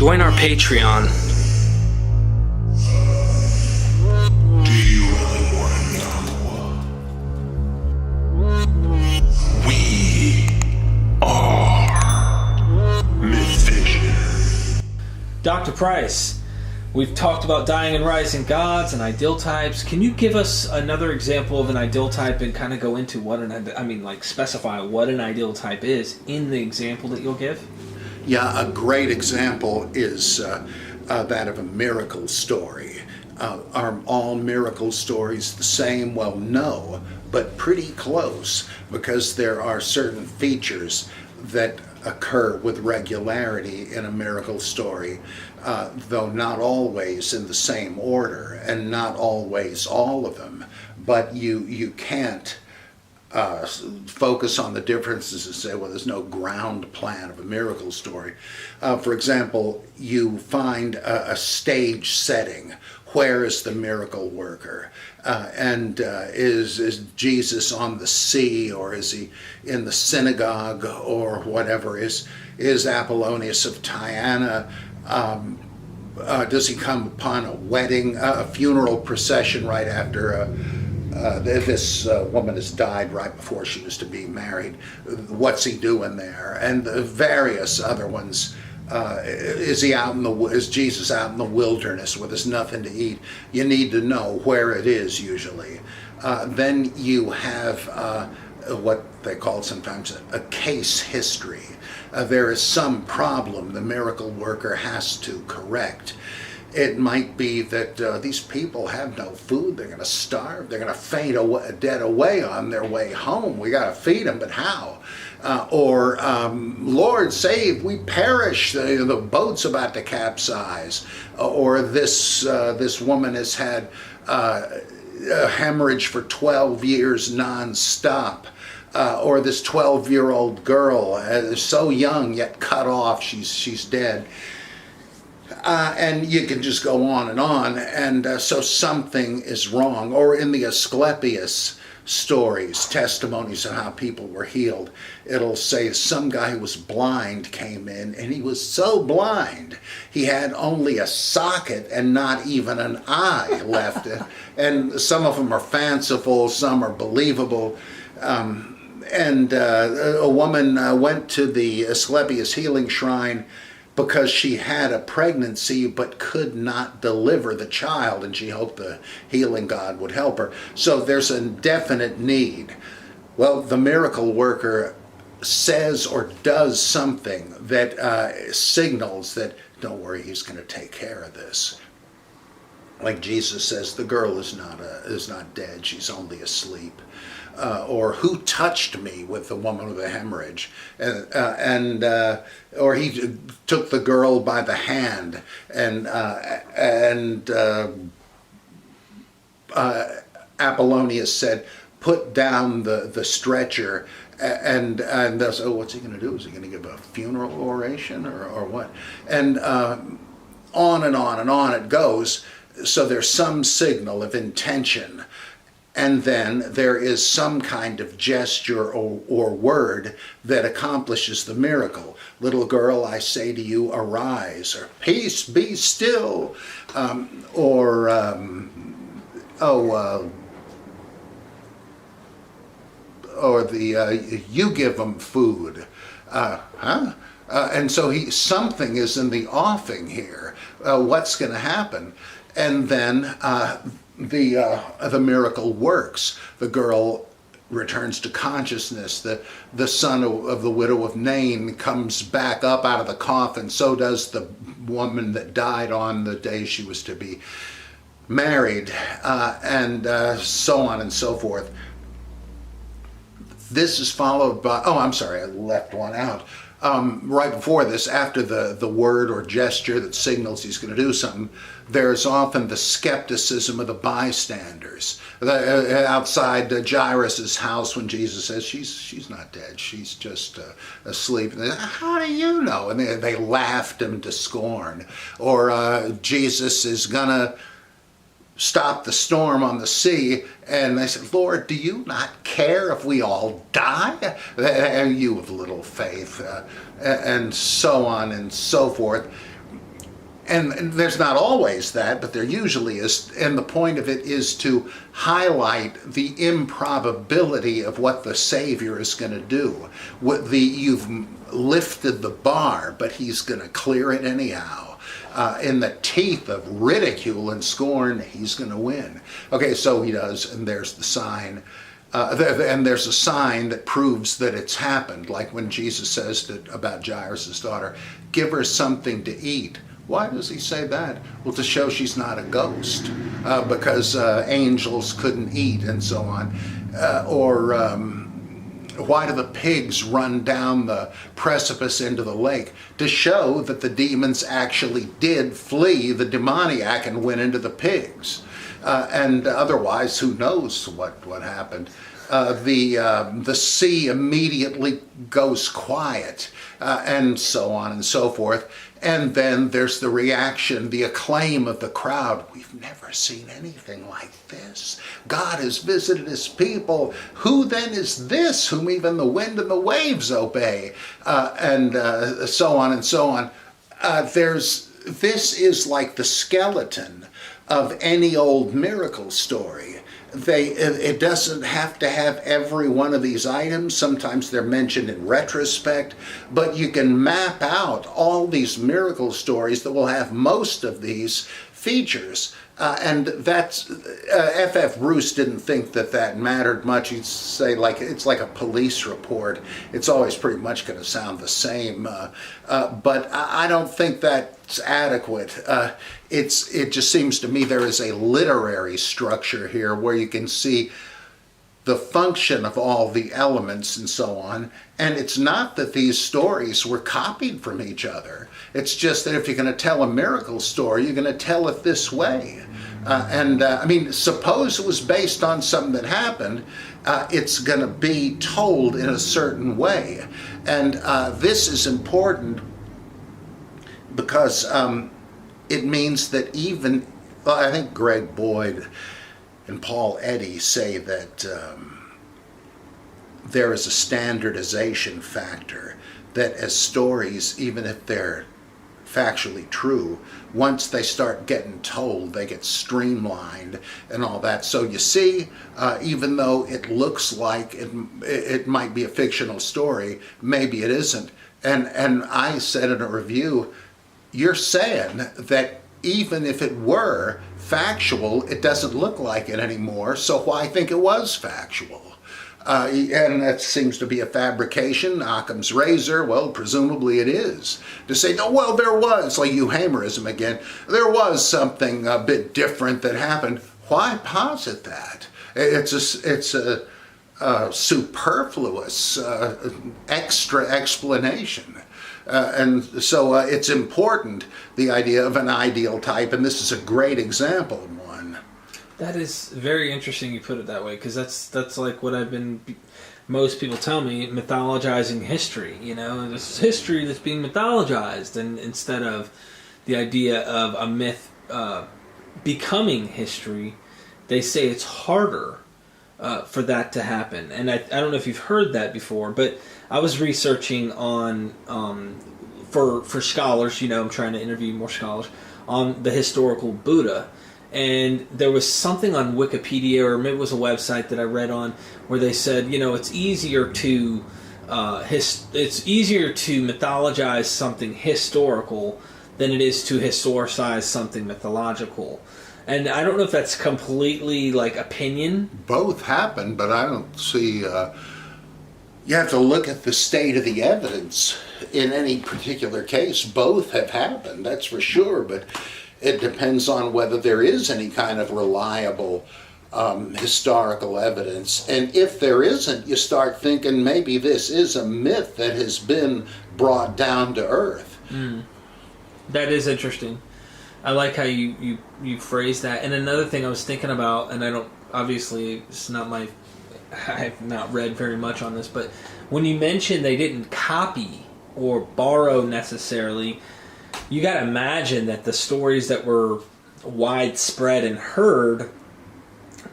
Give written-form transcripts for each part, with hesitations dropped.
Join our Patreon. Do you really want to know? We are Mythvision. Dr. Price, we've talked about dying and rising gods and ideal types. Can you give us another example of an ideal type and kind of go into what specify what an ideal type is in the example that you'll give? Yeah, a great example is that of a miracle story. Are all miracle stories the same? Well, no, but pretty close, because there are certain features that occur with regularity in a miracle story, though not always in the same order, and not always all of them. But you can't focus on the differences and say, well, there's no ground plan of a miracle story. For example, you find a stage setting. Where is the miracle worker? And is Jesus on the sea, or is he in the synagogue, or whatever? Is Apollonius of Tyana? Does he come upon a wedding, a funeral procession right after this woman has died right before she was to be married? What's he doing there? And the various other ones. Is Jesus out in the wilderness where there's nothing to eat? You need to know where it is usually. Then you have what they call sometimes a case history. There is some problem the miracle worker has to correct. It might be that these people have no food. They're going to starve. They're going to faint dead away on their way home. We got to feed them, but how? Lord save, we perish. The boat's about to capsize. Or this woman has had a hemorrhage for 12 years nonstop. Or this 12-year-old girl, so young yet cut off, she's dead. And you can just go on, and so something is wrong. Or in the Asclepius stories, testimonies of how people were healed, it'll say some guy who was blind came in, and he was so blind he had only a socket and not even an eye left. And some of them are fanciful, some are believable. A woman went to the Asclepius healing shrine because she had a pregnancy but could not deliver the child, and she hoped the healing God would help her. So there's a definite need. Well, the miracle worker says or does something that signals that, don't worry, he's going to take care of this. Like Jesus says, the girl is not dead, she's only asleep. Or who touched me, with the woman with a hemorrhage, or he took the girl by the hand, and Apollonius said, put down the stretcher, and they'll say, oh, what's he going to do? Is he going to give a funeral oration or what? And on and on and on it goes. So there's some signal of intention. And then there is some kind of gesture or word that accomplishes the miracle. Little girl, I say to you, arise, or peace, be still, you give them food. And so something is in the offing here. What's going to happen? And then the miracle works. The girl returns to consciousness. The son of the widow of Nain comes back up out of the coffin. So does the woman that died on the day she was to be married, and so on and so forth. This is followed by, oh, I'm sorry, I left one out. Right before this, after the word or gesture that signals he's going to do something, there's often the skepticism of the bystanders. Outside Jairus' house, when Jesus says, she's not dead, she's just asleep. And they say, how do you know? And they laughed him to scorn. Or Jesus is going to stop the storm on the sea, and they said, Lord, do you not care if we all die? And you of little faith, and so on and so forth. And there's not always that, but there usually is. And the point of it is to highlight the improbability of what the Savior is going to do. You've lifted the bar, but he's going to clear it anyhow. In the teeth of ridicule and scorn, he's going to win. Okay, so he does, and there's the sign. And there's a sign that proves that it's happened, like when Jesus says about Jairus' daughter, give her something to eat. Why does he say that? Well, to show she's not a ghost, because angels couldn't eat and so on. Why do the pigs run down the precipice into the lake? To show that the demons actually did flee the demoniac and went into the pigs. And otherwise, who knows what happened? The sea immediately goes quiet, and so on and so forth. And then there's the reaction, the acclaim of the crowd. We've never seen anything like this. God has visited his people. Who then is this whom even the wind and the waves obey? And so on and so on. This is like the skeleton of any old miracle story. It doesn't have to have every one of these items. Sometimes they're mentioned in retrospect, but you can map out all these miracle stories that will have most of these features. And that's F.F. Bruce didn't think that mattered much. He'd say it's like a police report. It's always pretty much going to sound the same. But I don't think that's adequate. It just seems to me there is a literary structure here where you can see the function of all the elements and so on. And it's not that these stories were copied from each other. It's just that if you're going to tell a miracle story, you're going to tell it this way. Suppose it was based on something that happened, it's going to be told in a certain way. And this is important because it means that I think Greg Boyd and Paul Eddy say that there is a standardization factor, that as stories, even if they're factually true, once they start getting told, they get streamlined and all that. So you see, even though it looks like it might be a fictional story, maybe it isn't. And I said in a review, you're saying that even if it were factual, it doesn't look like it anymore, so why think it was factual? And that seems to be a fabrication, Occam's razor. Well, presumably it is. To say, oh, well, there was, like Euhemerism again, there was something a bit different that happened. Why posit that? It's a superfluous, extra explanation. And so it's important, the idea of an ideal type, and this is a great example of one. That is very interesting you put it that way, because that's like what most people tell me, mythologizing history. This is history that's being mythologized, and instead of the idea of a myth becoming history, they say it's harder for that to happen. And I don't know if you've heard that before, but I was researching on for scholars. I'm trying to interview more scholars on the historical Buddha. And there was something on Wikipedia, or maybe it was a website that I read on, where they said, it's easier to mythologize something historical than it is to historicize something mythological. And I don't know if that's completely opinion. Both happen, but I don't see. You have to look at the state of the evidence in any particular case. Both have happened, that's for sure, but it depends on whether there is any kind of reliable historical evidence. And if there isn't, you start thinking maybe this is a myth that has been brought down to earth. That is interesting. I like how you phrase that. And another thing I was thinking about, and obviously it's not I have not read very much on this, but when you mentioned they didn't copy or borrow necessarily, you got to imagine that the stories that were widespread and heard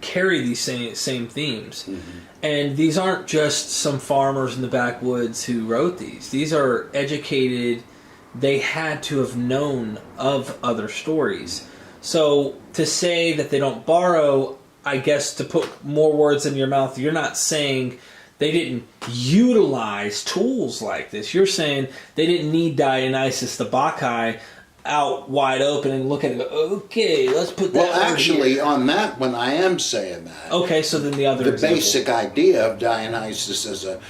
carry these same themes. Mm-hmm. And these aren't just some farmers in the backwoods who wrote these. These are educated they had to have known of other stories. So to say that they don't borrow, I guess to put more words in your mouth, you're not saying they didn't utilize tools like this. You're saying they didn't need Dionysus the Bacchae out wide open and look at it and go, okay, let's put that Well, over actually, here. on that one, I am saying that. Okay, so then the other The example. basic idea of Dionysus as a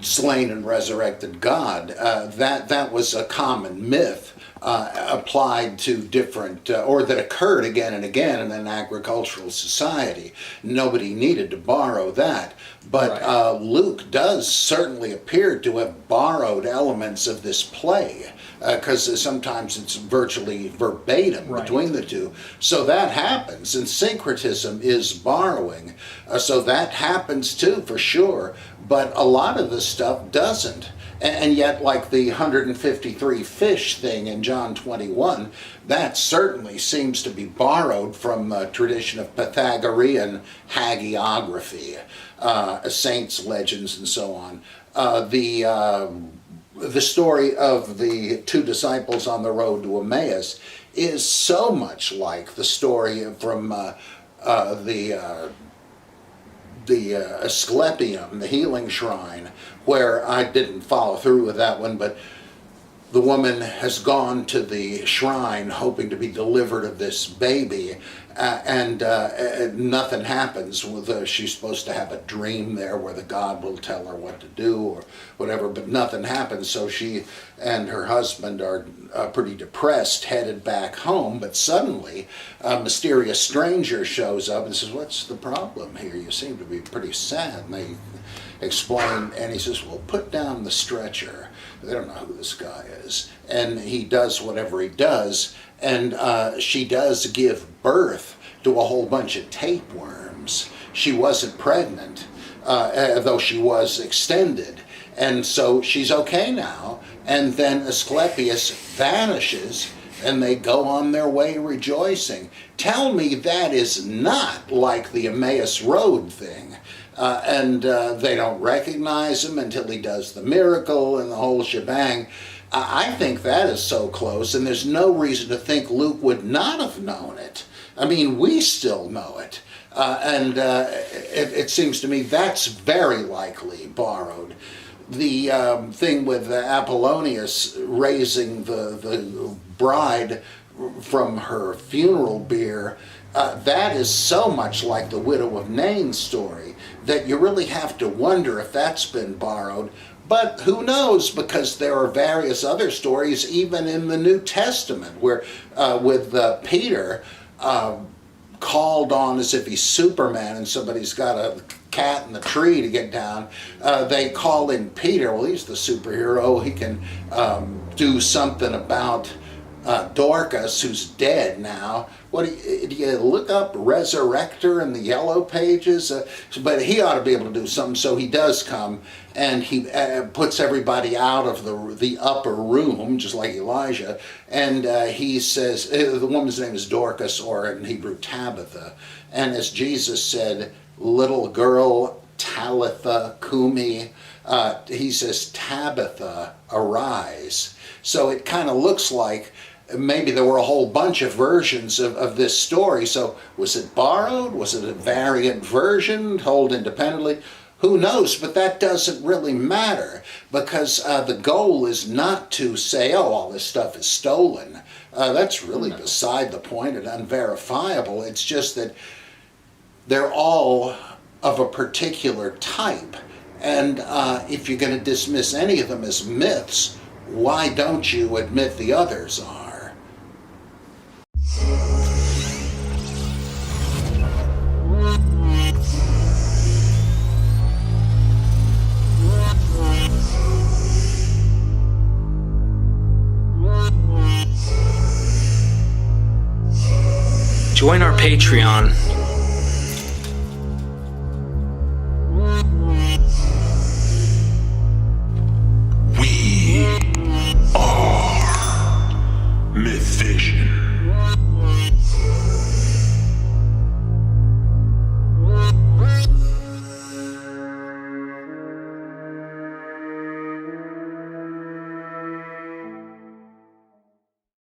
slain and resurrected god, that was a common myth applied to different, or that occurred again and again in an agricultural society. Nobody needed to borrow that. But Right. Luke does certainly appear to have borrowed elements of this play, because sometimes it's virtually verbatim Right. between the two. So that happens, and syncretism is borrowing. So that happens too, for sure. But a lot of the stuff doesn't. And yet, like the 153 fish thing in John 21, that certainly seems to be borrowed from a tradition of Pythagorean hagiography, saints' legends, and so on. The story of the two disciples on the road to Emmaus is so much like the story from the Asclepium, the healing shrine, where I didn't follow through with that one, but the woman has gone to the shrine hoping to be delivered of this baby, and nothing happens. She's supposed to have a dream there where the god will tell her what to do or whatever, but nothing happens. So she and her husband are pretty depressed, headed back home, but suddenly a mysterious stranger shows up and says, "What's the problem here? You seem to be pretty sad." And they explain, and he says, "Well, put down the stretcher." They don't know who this guy is. And he does whatever he does, and she does give birth to a whole bunch of tapeworms. She wasn't pregnant, though she was extended. And so she's okay now. And then Asclepius vanishes, and they go on their way rejoicing. Tell me that is not like the Emmaus Road thing. And they don't recognize him until he does the miracle and the whole shebang. I think that is so close, and there's no reason to think Luke would not have known it. I mean, we still know it. It seems to me that's very likely borrowed. The thing with Apollonius raising the bride from her funeral bier, that is so much like the widow of Nain's story that you really have to wonder if that's been borrowed. But who knows, because there are various other stories even in the New Testament where with Peter called on as if he's Superman and somebody's got a cat in the tree to get down. They call in Peter. Well, he's the superhero. He can do something about Dorcas, who's dead now. What do you look up Resurrector in the Yellow Pages? But he ought to be able to do something, so he does come, and he puts everybody out of the upper room, just like Elijah, and he says, the woman's name is Dorcas, or in Hebrew Tabitha, and as Jesus said, "Little girl, Talitha Kumi," he says, "Tabitha, arise." So it kind of looks like maybe there were a whole bunch of versions of this story. So was it borrowed? Was it a variant version told independently? Who knows? But that doesn't really matter, because the goal is not to say, oh, all this stuff is stolen. That's really beside the point and unverifiable. It's just that they're all of a particular type. And if you're going to dismiss any of them as myths, why don't you admit the others are? Join our Patreon